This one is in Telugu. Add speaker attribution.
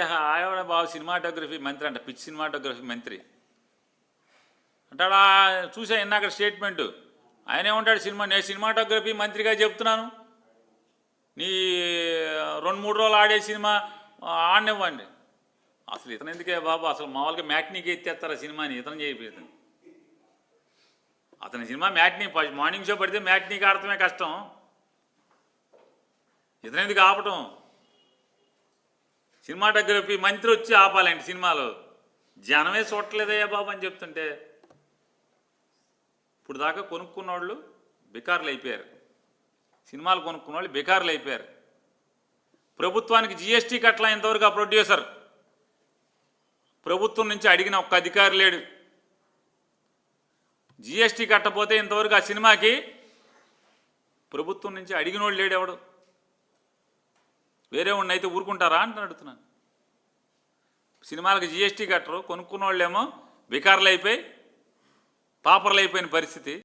Speaker 1: ఆవిడ బాబు సినిమాటోగ్రఫీ మంత్రి అంట, పిచ్ సినిమాటోగ్రఫీ మంత్రి అంటాడా. చూసా ఇందాక స్టేట్మెంటు. ఆయన ఏమంటాడు, నేను సినిమాటోగ్రఫీ మంత్రిగా చెప్తున్నాను, నీ 2-3 రోజులు ఆడే సినిమా ఆడనివ్వండి. అసలు ఇతను ఎందుకే బాబు, అసలు మామూలుగా మ్యాట్నీకి ఎత్తేస్తారా సినిమాని, ఇతను చేయలేదు. అతని సినిమా మ్యాట్నీ మార్నింగ్ షో పడితే మ్యాట్నీకి ఆడటమే కష్టం, ఇతను ఎందుకు ఆపటం. సినిమాటోగ్రఫీ మంత్రి వచ్చి ఆపాలండి సినిమాలో. జనమే చూడట్లేదయ్యా బాబు అని చెప్తుంటే ఇప్పుడు దాకా కొనుక్కున్న వాళ్ళు బికార్లు అయిపోయారు, సినిమాలు కొనుక్కున్న వాళ్ళు బికార్లు అయిపోయారు. ప్రభుత్వానికి జిఎస్టీ కట్టలా ఇంతవరకు ఆ ప్రొడ్యూసర్. ప్రభుత్వం నుంచి అడిగిన ఒక్క అధికారి లేడు. జిఎస్టీ కట్టపోతే ఇంతవరకు ఆ సినిమాకి ప్రభుత్వం నుంచి అడిగినోడు లేడు ఎవడు. వేరే వాడిని అయితే ఊరుకుంటారా అని అడుగుతున్నాను. సినిమాలకు జిఎస్టీ కట్టరు, కొనుక్కున్న వాళ్ళేమో బికార్లు అయిపోయి పాపర్లు అయిపోయిన పరిస్థితి.